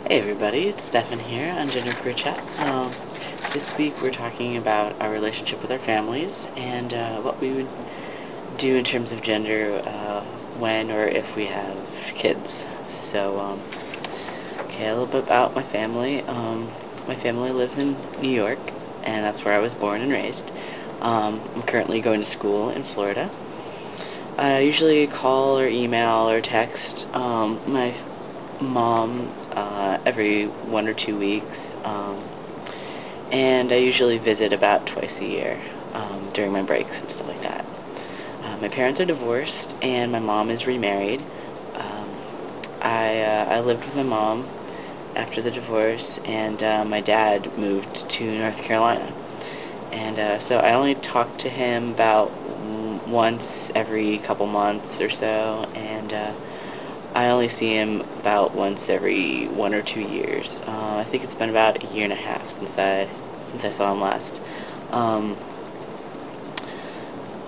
Hey everybody, it's Stefan here on Gender Career Chat. This week we're talking about our relationship with our families and what we would do in terms of gender when or if we have kids. So, okay, a little bit about my family. My family lives in New York, and that's where I was born and raised. I'm currently going to school in Florida. I usually call or email or text my mom every 1 or 2 weeks, and I usually visit about twice a year during my breaks and stuff like that. My parents are divorced, and my mom is remarried. I lived with my mom after the divorce, and my dad moved to North Carolina. And so I only talk to him about once every couple months or so, and I only see him about once every 1 or 2 years. I think it's been about a year and a half since I saw him last.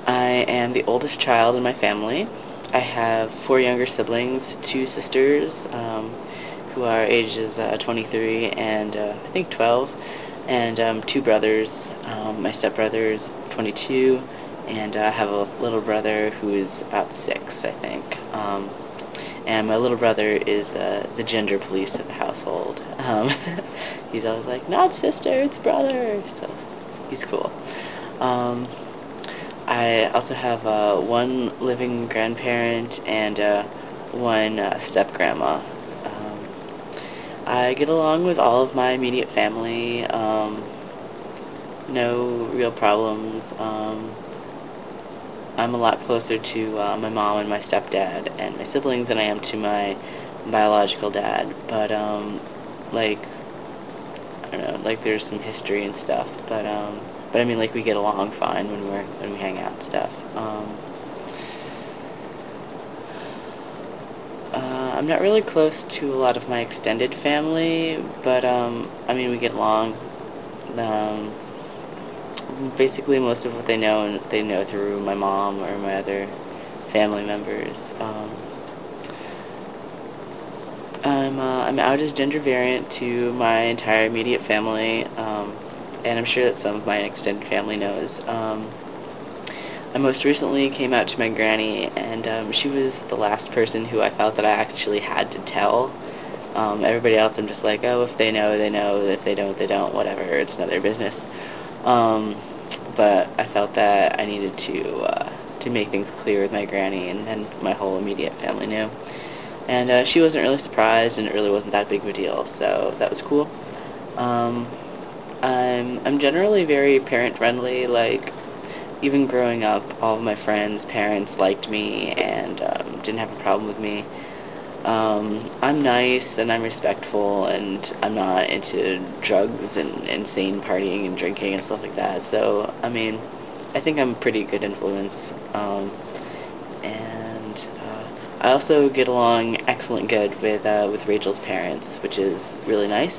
I am the oldest child in my family. I have 4 younger siblings, 2 sisters who are ages 23 and I think 12, and 2 brothers. My stepbrother is 22, and I have a little brother who is about 6, I think. And my little brother is the gender police of the household. He's always like, not sister, it's brother. So he's cool. I also have one living grandparent and one step-grandma. I get along with all of my immediate family. No real problems. I'm a lot closer to my mom and my stepdad and my siblings than I am to my biological dad. But like, I don't know, like there's some history and stuff. But I mean, like, we get along fine when we hang out and stuff. I'm not really close to a lot of my extended family, but I mean, we get along. Um, Basically, most of what they know through my mom or my other family members. I'm out as gender variant to my entire immediate family, and I'm sure that some of my extended family knows. I most recently came out to my granny, and she was the last person who I felt that I actually had to tell. Everybody else, I'm just like, oh, if they know, they know. If they don't, they don't. Whatever. It's none of their business. But I felt that I needed to make things clear with my granny, and my whole immediate family knew. And she wasn't really surprised, and it really wasn't that big of a deal, so that was cool. Um, I'm generally very parent-friendly. Like, even growing up, all of my friends' parents liked me and didn't have a problem with me. I'm nice and I'm respectful, and I'm not into drugs and insane partying and drinking and stuff like that. So, I mean, I think I'm a pretty good influence. And I also get along excellent good with Rachel's parents, which is really nice.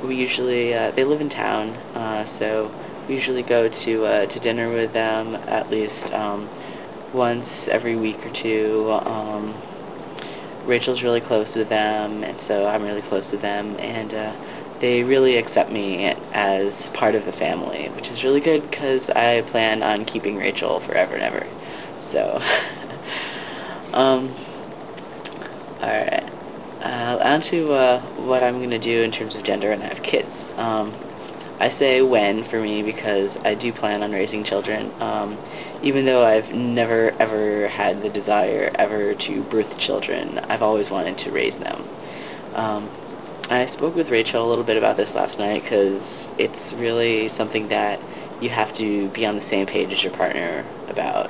We usually, they live in town, so we usually go to dinner with them at least once every week or two. Rachel's really close to them, and so I'm really close to them, and they really accept me as part of the family, which is really good because I plan on keeping Rachel forever and ever. So, alright. On to what I'm going to do in terms of gender when I have kids. I say when for me because I do plan on raising children, even though I've never ever had the desire ever to birth children. I've always wanted to raise them. I spoke with Rachel a little bit about this last night because it's really something that you have to be on the same page as your partner about.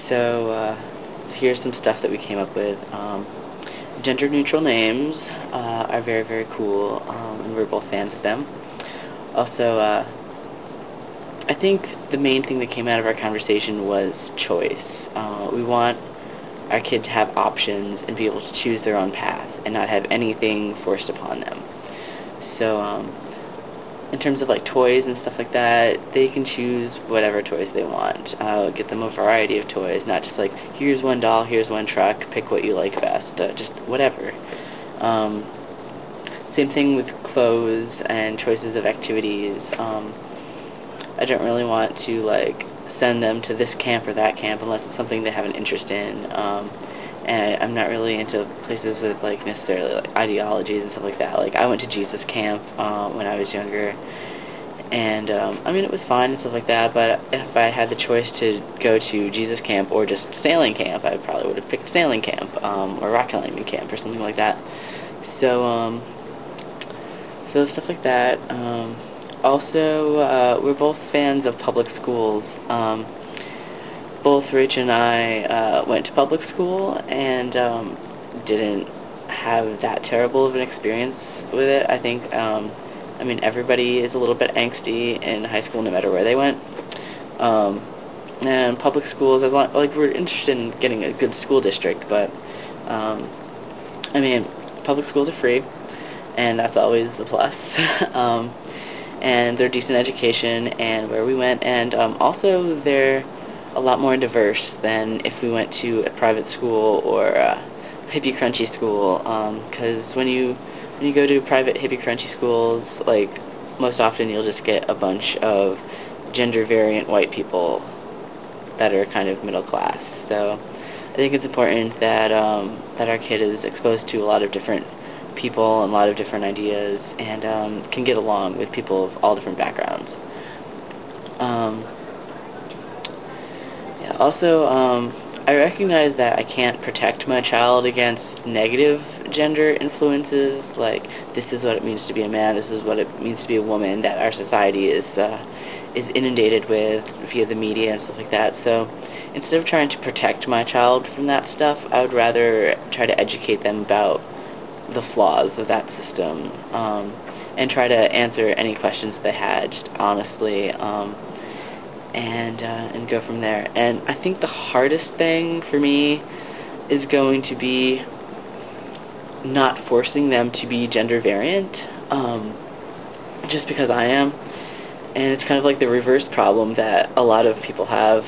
So here's some stuff that we came up with. Gender-neutral names are very, very cool, and we're both fans of them. Also, I think the main thing that came out of our conversation was choice. We want our kids to have options and be able to choose their own path and not have anything forced upon them. So, in terms of like toys and stuff like that, they can choose whatever toys they want. I'll get them a variety of toys, not just like, here's one doll, here's one truck, pick what you like best, just whatever. Um, Same thing with clothes and choices of activities. I don't really want to, like, send them to this camp or that camp unless it's something they have an interest in. And I'm not really into places with, like, necessarily, like, ideologies and stuff like that. Like, I went to Jesus camp when I was younger, and I mean, it was fun and stuff like that, but if I had the choice to go to Jesus camp or just sailing camp, I probably would have picked sailing camp, or rock climbing camp or something like that. So, so stuff like that. Also, we're both fans of public schools. Both Rich and I went to public school and didn't have that terrible of an experience with it. I think, I mean, everybody is a little bit angsty in high school no matter where they went. Um, and public schools, like, we're interested in getting a good school district, but, I mean, public schools are free, and that's always a plus. um, and they're decent education, and where we went, and also they're a lot more diverse than if we went to a private school or a hippie crunchy school, because when you go to private hippie crunchy schools, like, most often you'll just get a bunch of gender variant white people that are kind of middle class. So I think it's important that that our kid is exposed to a lot of different people and a lot of different ideas, and can get along with people of all different backgrounds. Um, yeah, also, I recognize that I can't protect my child against negative gender influences, like, this is what it means to be a man, this is what it means to be a woman, that our society is inundated with via the media and stuff like that. So instead of trying to protect my child from that stuff, I would rather try to educate them about the flaws of that system, and try to answer any questions they had just honestly, and go from there. And I think the hardest thing for me is going to be not forcing them to be gender variant, just because I am. And it's kind of like the reverse problem that a lot of people have.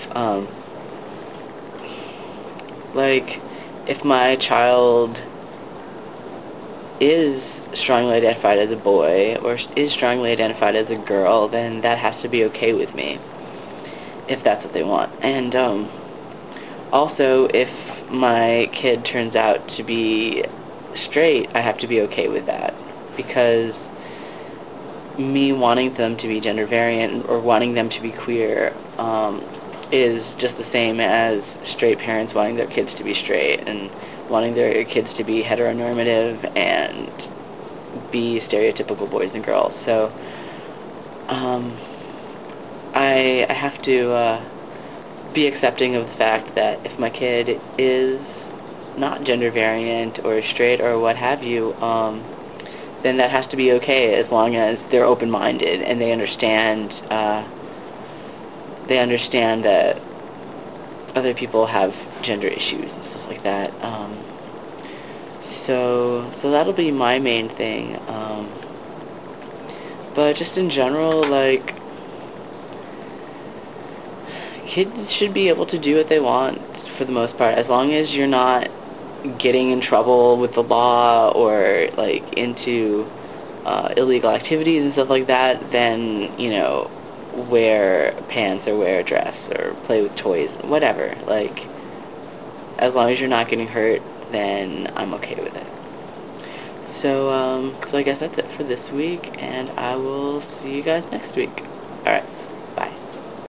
Like, if my child is strongly identified as a boy or is strongly identified as a girl, then that has to be okay with me, if that's what they want. And also, if my kid turns out to be straight, I have to be okay with that, because me wanting them to be gender variant or wanting them to be queer is just the same as straight parents wanting their kids to be straight and wanting their kids to be heteronormative and be stereotypical boys and girls. So I have to be accepting of the fact that if my kid is not gender variant or straight or what have you, then that has to be okay as long as they're open-minded and they understand that other people have gender issues and stuff like that. So that'll be my main thing. But just in general, like, kids should be able to do what they want for the most part, as long as you're not getting in trouble with the law or, like, into illegal activities and stuff like that. Then, you know, wear pants or wear a dress or play with toys, whatever. Like, as long as you're not getting hurt, then I'm okay with it. So I guess that's it for this week, and I will see you guys next week.